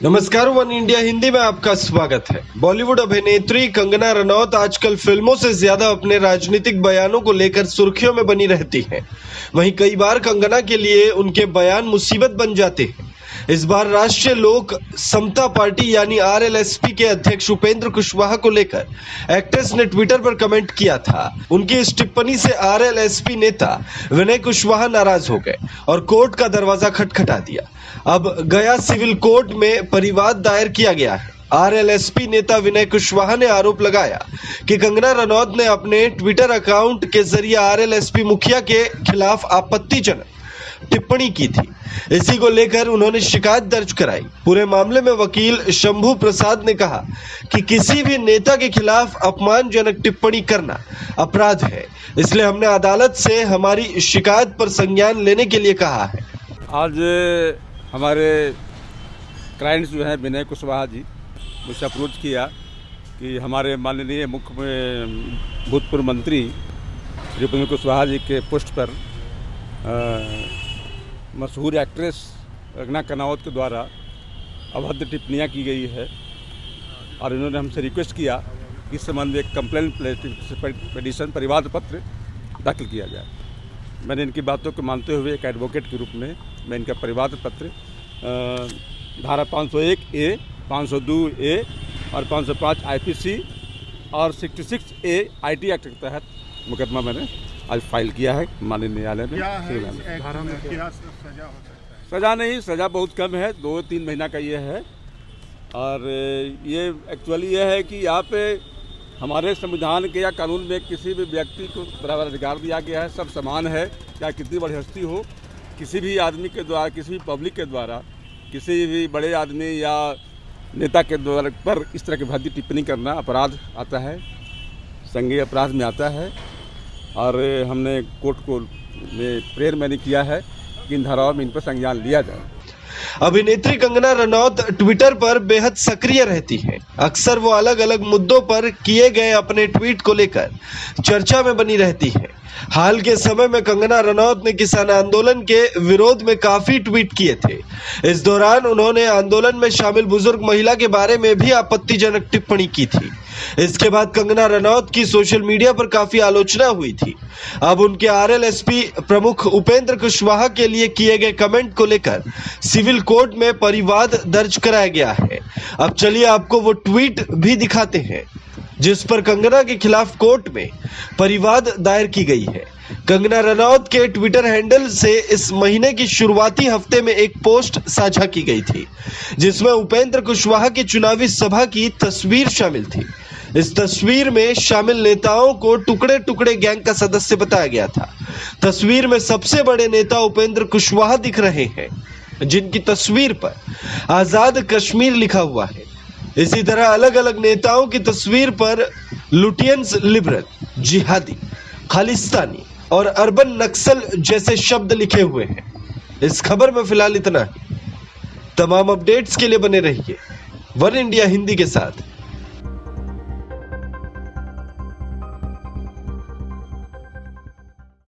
नमस्कार, one India Hindi में आपका स्वागत है। बॉलीवुड अभिनेत्री कंगना रनौत आजकल फिल्मों से ज्यादा अपने राजनीतिक बयानों को लेकर सुर्खियों में बनी रहती हैं। वहीं कई बार कंगना के लिए उनके बयान मुसीबत बन जाते हैं। इस बार राष्ट्रीय लोक समता पार्टी यानी आरएलएसपी के अध्यक्ष उपेंद्र कुशवाहा को लेकर एक्ट्रेस ने ट्विटर पर कमेंट किया था। उनकी इस टिप्पणी से आरएलएसपी नेता विनय कुशवाहा नाराज हो गए और कोर्ट का दरवाजा खटखटा दिया। अब गया सिविल कोर्ट में परिवाद दायर किया गया है। आरएलएसपी नेता विनय कुशवाहा ने आरोप लगाया कि कंगना रनौत ने अपने ट्विटर अकाउंट के जरिए आरएलएसपी मुखिया के खिलाफ आपत्तिजनक टिप्पणी की थी। इसी को लेकर उन्होंने शिकायत दर्ज कराई। पूरे मामले में वकील शंभू प्रसाद ने कहा कि किसी भी नेता के खिलाफ अपमानजनक टिप्पणी करना अपराध है, इसलिए हमने अदालत से हमारी शिकायत पर संज्ञान लेने के लिए कहा है। आज हमारे क्लाइंट्स जो हैं विनय कुशवाहा जी मुझसे अप्रोच किया कि हमारे माननीय मुख्य भूतपूर्व मंत्री श्री उपेंद्र कुशवाहा जी के पोस्ट पर मशहूर एक्ट्रेस कंगना रनौत के द्वारा अभद्र टिप्पणियाँ की गई है और इन्होंने हमसे रिक्वेस्ट किया कि इस संबंध में एक कंप्लेंट पिटीशन परिवाद पत्र दाखिल किया जाए। मैंने इनकी बातों को मानते हुए एक एडवोकेट के रूप में मैं इनका परिवाद पत्र धारा 501A, 502A और 505 IPC और 66A IT एक्ट के तहत मुकदमा मैंने आज फाइल किया है माननीय न्यायालय में। सज़ा नहीं, सज़ा बहुत कम है, 2-3 महीना का ये है। और ये एक्चुअली ये है कि यहाँ पे हमारे संविधान के या कानून में किसी भी व्यक्ति को बराबर अधिकार दिया गया है। सब समान है, चाहे कितनी बड़ी हस्ती हो। किसी भी आदमी के द्वारा, किसी भी पब्लिक के द्वारा, किसी भी बड़े आदमी या नेता के द्वारा पर इस तरह की भद्दी टिप्पणी करना अपराध आता है, संज्ञेय अपराध में आता है। और हमने कोर्ट को प्रेयर मैंने किया है कि इन धाराओं में इन पर संज्ञान लिया जाए। अभिनेत्री कंगना रनौत ट्विटर पर बेहद सक्रिय रहती हैं। अक्सर वो अलग अलग मुद्दों पर किए गए अपने ट्वीट को लेकर चर्चा में बनी रहती हैं। हाल के समय में कंगना रनौत ने किसान आंदोलन के विरोध में काफी ट्वीट किए थे। इस दौरान उन्होंने आंदोलन में शामिल बुजुर्ग महिला के बारे में भी आपत्तिजनक टिप्पणी की थी। इसके बाद कंगना रनौत की सोशल मीडिया पर काफी आलोचना हुई थी। अब उनके आरएलएसपी प्रमुख उपेंद्र कुशवाहा के लिए किए गए कमेंट को लेकर सिविल कोर्ट में परिवाद दर्ज कराया गया है। अब चलिए आपको वो ट्वीट भी दिखाते हैं जिस पर कंगना के खिलाफ कोर्ट में परिवाद दायर की गई है। कंगना रनौत के ट्विटर हैंडल से इस महीने की शुरुआती हफ्ते में एक पोस्ट साझा की गई थी जिसमें उपेंद्र कुशवाहा की चुनावी सभा की तस्वीर शामिल थी। इस तस्वीर में शामिल नेताओं को टुकड़े टुकड़े गैंग का सदस्य बताया गया था। तस्वीर में सबसे बड़े नेता उपेंद्र कुशवाहा दिख रहे हैं जिनकी तस्वीर पर आजाद कश्मीर लिखा हुआ है। इसी तरह अलग अलग नेताओं की तस्वीर पर लुटियंस लिबरल, जिहादी, खालिस्तानी और अर्बन नक्सल जैसे शब्द लिखे हुए हैं। इस खबर में फिलहाल इतना ही। तमाम अपडेट्स के लिए बने रहिए वन इंडिया हिंदी के साथ।